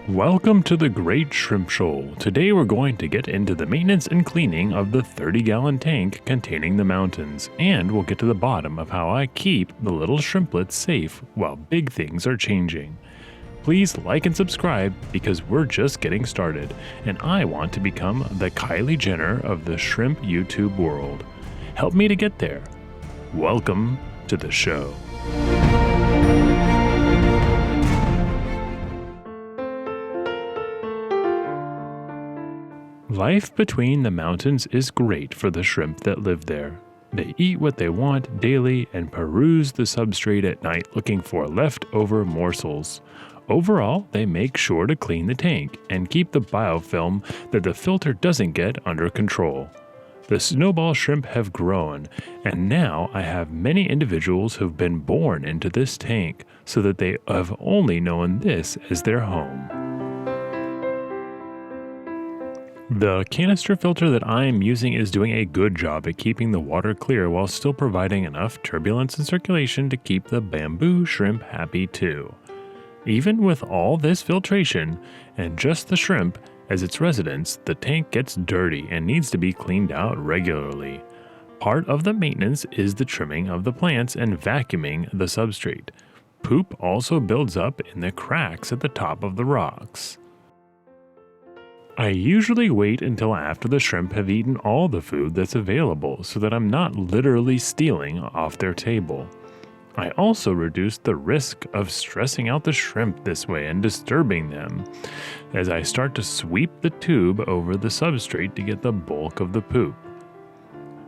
Welcome to the Great Shrimp Shoal. Today we're going to get into the maintenance and cleaning of the 30-gallon tank containing the mountains, and we'll get to the bottom of how I keep the little shrimplets safe while big things are changing. Please like and subscribe because we're just getting started, and I want to become the Kylie Jenner of the shrimp YouTube world. Help me to get there. Welcome to the show. Life between the mountains is great for the shrimp that live there. They eat what they want daily and peruse the substrate at night looking for leftover morsels. Overall, they make sure to clean the tank and keep the biofilm that the filter doesn't get under control. The snowball shrimp have grown, and now I have many individuals who've been born into this tank so that they have only known this as their home. The canister filter that I am using is doing a good job at keeping the water clear while still providing enough turbulence and circulation to keep the bamboo shrimp happy too. Even with all this filtration and just the shrimp as its residence, the tank gets dirty and needs to be cleaned out regularly. Part of the maintenance is the trimming of the plants and vacuuming the substrate. Poop also builds up in the cracks at the top of the rocks. I usually wait until after the shrimp have eaten all the food that's available so that I'm not literally stealing off their table. I also reduce the risk of stressing out the shrimp this way and disturbing them, as I start to sweep the tube over the substrate to get the bulk of the poop.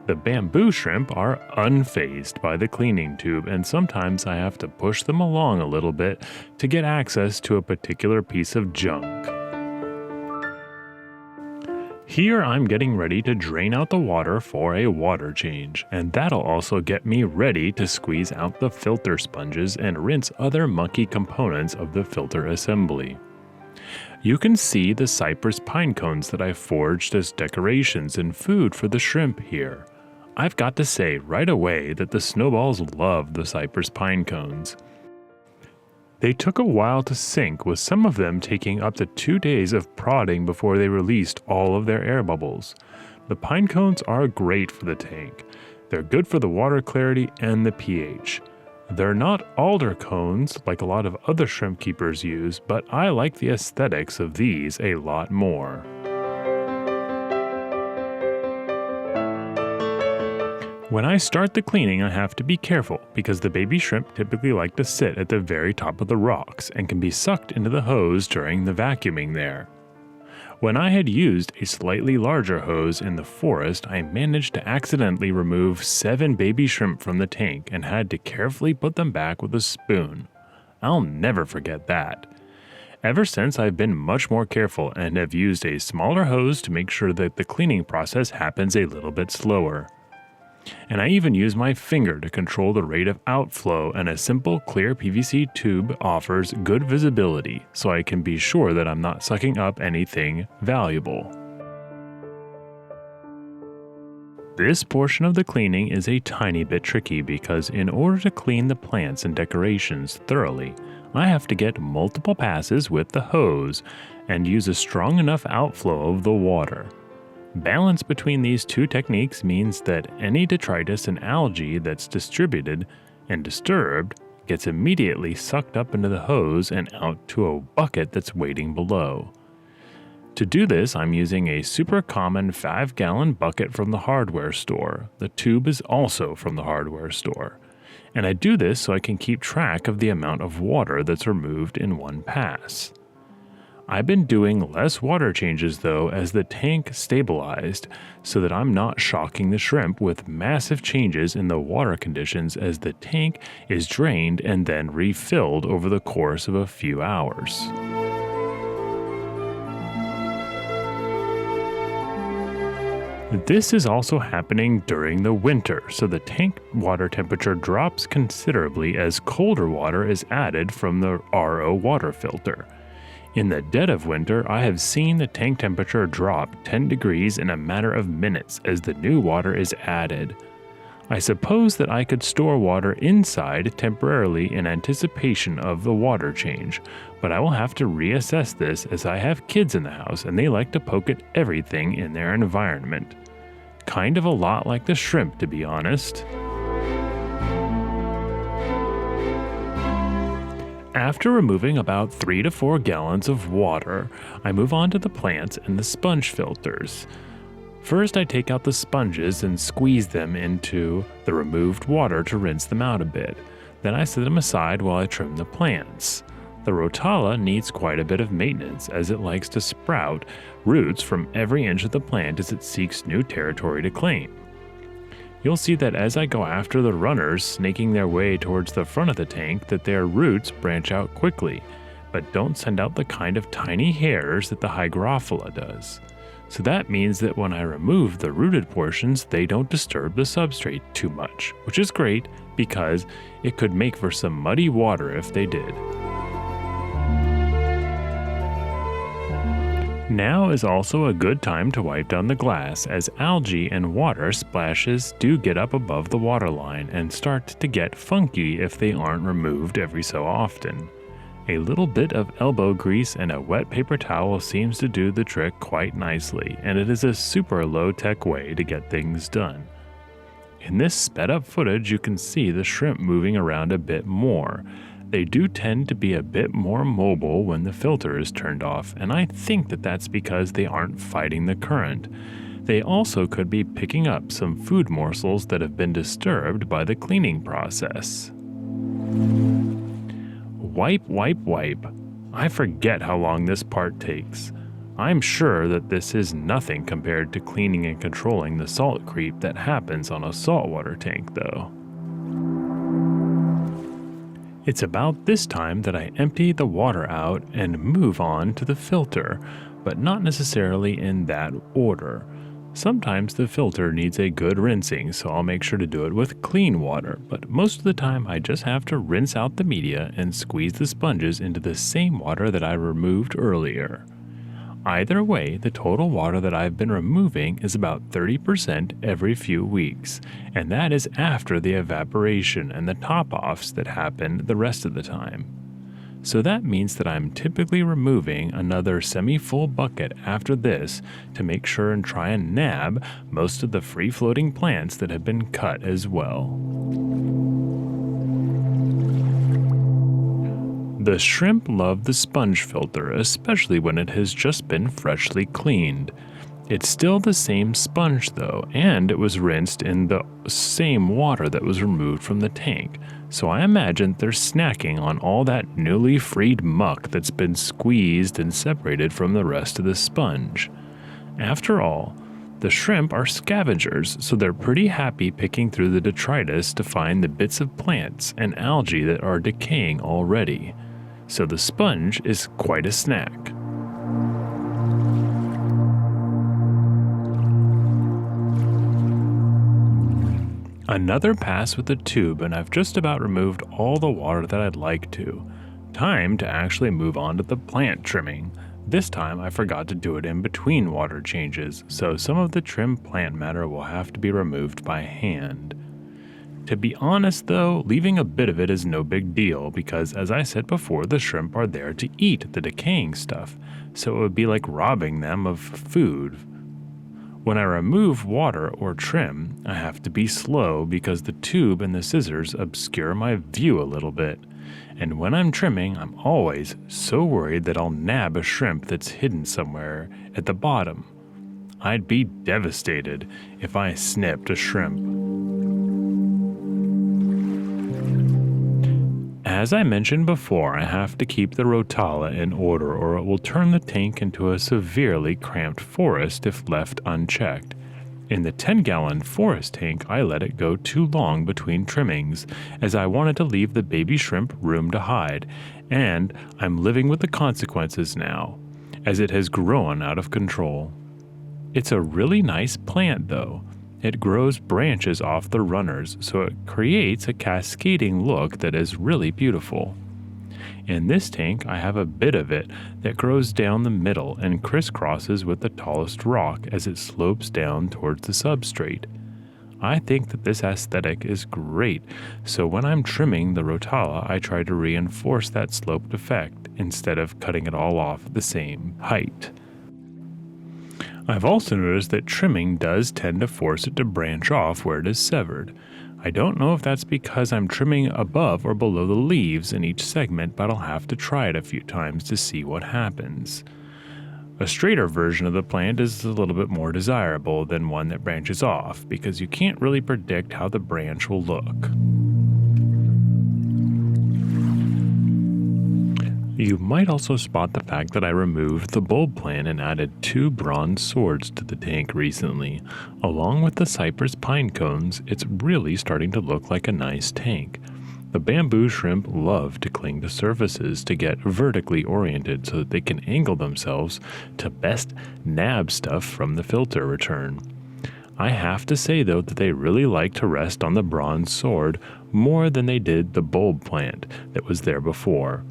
The bamboo shrimp are unfazed by the cleaning tube, and sometimes I have to push them along a little bit to get access to a particular piece of junk. Here I'm getting ready to drain out the water for a water change, and that'll also get me ready to squeeze out the filter sponges and rinse other mucky components of the filter assembly. You can see the cypress pine cones that I forged as decorations and food for the shrimp here. I've got to say right away that the snowballs love the cypress pine cones. They took a while to sink, with some of them taking up to 2 days of prodding before they released all of their air bubbles. The pine cones are great for the tank. They're good for the water clarity and the pH. They're not alder cones like a lot of other shrimp keepers use, but I like the aesthetics of these a lot more. When I start the cleaning, I have to be careful because the baby shrimp typically like to sit at the very top of the rocks and can be sucked into the hose during the vacuuming there. When I had used a slightly larger hose in the forest, I managed to accidentally remove 7 baby shrimp from the tank and had to carefully put them back with a spoon. I'll never forget that. Ever since, I've been much more careful and have used a smaller hose to make sure that the cleaning process happens a little bit slower. And I even use my finger to control the rate of outflow, and a simple clear PVC tube offers good visibility so I can be sure that I'm not sucking up anything valuable. This portion of the cleaning is a tiny bit tricky because in order to clean the plants and decorations thoroughly, I have to get multiple passes with the hose and use a strong enough outflow of the water. Balance between these two techniques means that any detritus and algae that's distributed and disturbed gets immediately sucked up into the hose and out to a bucket that's waiting below. To do this, I'm using a super common 5-gallon bucket from the hardware store. The tube is also from the hardware store. And I do this so I can keep track of the amount of water that's removed in one pass. I've been doing less water changes though as the tank stabilized so that I'm not shocking the shrimp with massive changes in the water conditions as the tank is drained and then refilled over the course of a few hours. This is also happening during the winter, so the tank water temperature drops considerably as colder water is added from the RO water filter. In the dead of winter, I have seen the tank temperature drop 10 degrees in a matter of minutes as the new water is added. I suppose that I could store water inside temporarily in anticipation of the water change, but I will have to reassess this as I have kids in the house and they like to poke at everything in their environment. Kind of a lot like the shrimp, to be honest. After removing about 3 to 4 gallons of water, I move on to the plants and the sponge filters. First, I take out the sponges and squeeze them into the removed water to rinse them out a bit. Then I set them aside while I trim the plants. The Rotala needs quite a bit of maintenance as it likes to sprout roots from every inch of the plant as it seeks new territory to claim. You'll see that as I go after the runners snaking their way towards the front of the tank that their roots branch out quickly, but don't send out the kind of tiny hairs that the Hygrophila does. So that means that when I remove the rooted portions, they don't disturb the substrate too much, which is great because it could make for some muddy water if they did. Now is also a good time to wipe down the glass as algae and water splashes do get up above the waterline and start to get funky if they aren't removed every so often. A little bit of elbow grease and a wet paper towel seems to do the trick quite nicely, and it is a super low-tech way to get things done. In this sped-up footage, you can see the shrimp moving around a bit more. They do tend to be a bit more mobile when the filter is turned off, and I think that that's because they aren't fighting the current. They also could be picking up some food morsels that have been disturbed by the cleaning process. Wipe, wipe, wipe. I forget how long this part takes. I'm sure that this is nothing compared to cleaning and controlling the salt creep that happens on a saltwater tank, though. It's about this time that I empty the water out and move on to the filter, but not necessarily in that order. Sometimes the filter needs a good rinsing, so I'll make sure to do it with clean water, but most of the time I just have to rinse out the media and squeeze the sponges into the same water that I removed earlier. Either way, the total water that I've been removing is about 30% every few weeks, and that is after the evaporation and the top-offs that happen the rest of the time. So that means that I'm typically removing another semi-full bucket after this to make sure and try and nab most of the free-floating plants that have been cut as well. The shrimp love the sponge filter, especially when it has just been freshly cleaned. It's still the same sponge though, and it was rinsed in the same water that was removed from the tank, so I imagine they're snacking on all that newly freed muck that's been squeezed and separated from the rest of the sponge. After all, the shrimp are scavengers, so they're pretty happy picking through the detritus to find the bits of plants and algae that are decaying already. So the sponge is quite a snack. Another pass with the tube, and I've just about removed all the water that I'd like to. Time to actually move on to the plant trimming. This time I forgot to do it in between water changes, so some of the trimmed plant matter will have to be removed by hand. To be honest though, leaving a bit of it is no big deal because, as I said before, the shrimp are there to eat the decaying stuff, so it would be like robbing them of food. When I remove water or trim, I have to be slow because the tube and the scissors obscure my view a little bit. And when I'm trimming, I'm always so worried that I'll nab a shrimp that's hidden somewhere at the bottom. I'd be devastated if I snipped a shrimp. As I mentioned before, I have to keep the Rotala in order or it will turn the tank into a severely cramped forest if left unchecked. In the 10-gallon forest tank, I let it go too long between trimmings, as I wanted to leave the baby shrimp room to hide, and I'm living with the consequences now, as it has grown out of control. It's a really nice plant though. It grows branches off the runners, so it creates a cascading look that is really beautiful. In this tank, I have a bit of it that grows down the middle and crisscrosses with the tallest rock as it slopes down towards the substrate. I think that this aesthetic is great, so when I'm trimming the Rotala, I try to reinforce that sloped effect instead of cutting it all off at the same height. I've also noticed that trimming does tend to force it to branch off where it is severed. I don't know if that's because I'm trimming above or below the leaves in each segment, but I'll have to try it a few times to see what happens. A straighter version of the plant is a little bit more desirable than one that branches off, because you can't really predict how the branch will look. You might also spot the fact that I removed the bulb plant and added 2 bronze swords to the tank recently. Along with the cypress pine cones, it's really starting to look like a nice tank. The bamboo shrimp love to cling to surfaces to get vertically oriented so that they can angle themselves to best nab stuff from the filter return. I have to say though that they really like to rest on the bronze sword more than they did the bulb plant that was there before.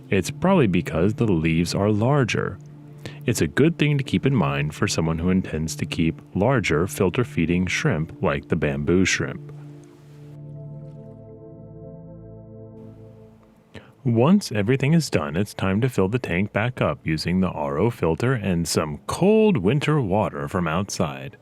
It's probably because the leaves are larger. It's a good thing to keep in mind for someone who intends to keep larger filter feeding shrimp like the bamboo shrimp. Once everything is done, it's time to fill the tank back up using the RO filter and some cold winter water from outside.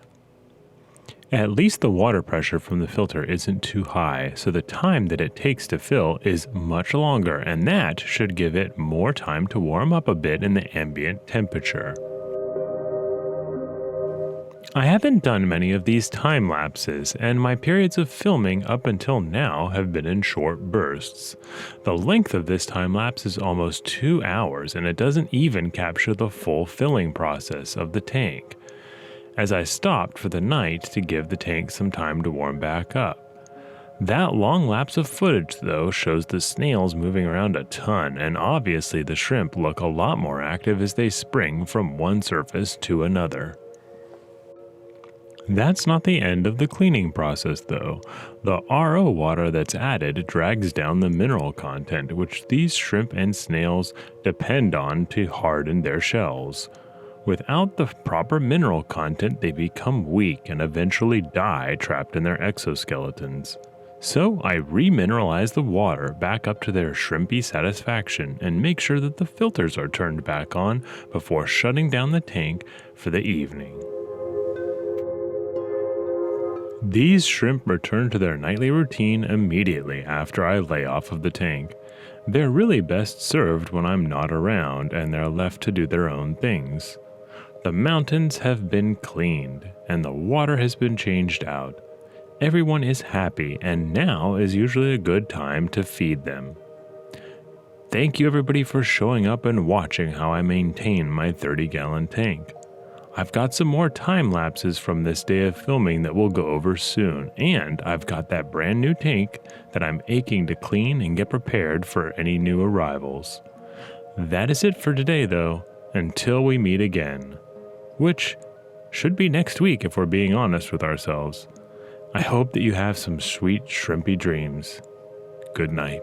At least the water pressure from the filter isn't too high, so the time that it takes to fill is much longer, and that should give it more time to warm up a bit in the ambient temperature. I haven't done many of these time lapses, and my periods of filming up until now have been in short bursts. The length of this time lapse is almost 2 hours, and it doesn't even capture the full filling process of the tank, as I stopped for the night to give the tank some time to warm back up. That long lapse of footage, though, shows the snails moving around a ton, and obviously the shrimp look a lot more active as they spring from one surface to another. That's not the end of the cleaning process though. The RO water that's added drags down the mineral content which these shrimp and snails depend on to harden their shells. Without the proper mineral content, they become weak and eventually die trapped in their exoskeletons. So I remineralize the water back up to their shrimpy satisfaction and make sure that the filters are turned back on before shutting down the tank for the evening. These shrimp return to their nightly routine immediately after I lay off of the tank. They're really best served when I'm not around and they're left to do their own things. The mountains have been cleaned and the water has been changed out. Everyone is happy and now is usually a good time to feed them. Thank you everybody for showing up and watching how I maintain my 30-gallon tank. I've got some more time lapses from this day of filming that we'll go over soon, and I've got that brand new tank that I'm aching to clean and get prepared for any new arrivals. That is it for today though, until we meet again. Which should be next week if we're being honest with ourselves. I hope that you have some sweet shrimpy dreams. Good night.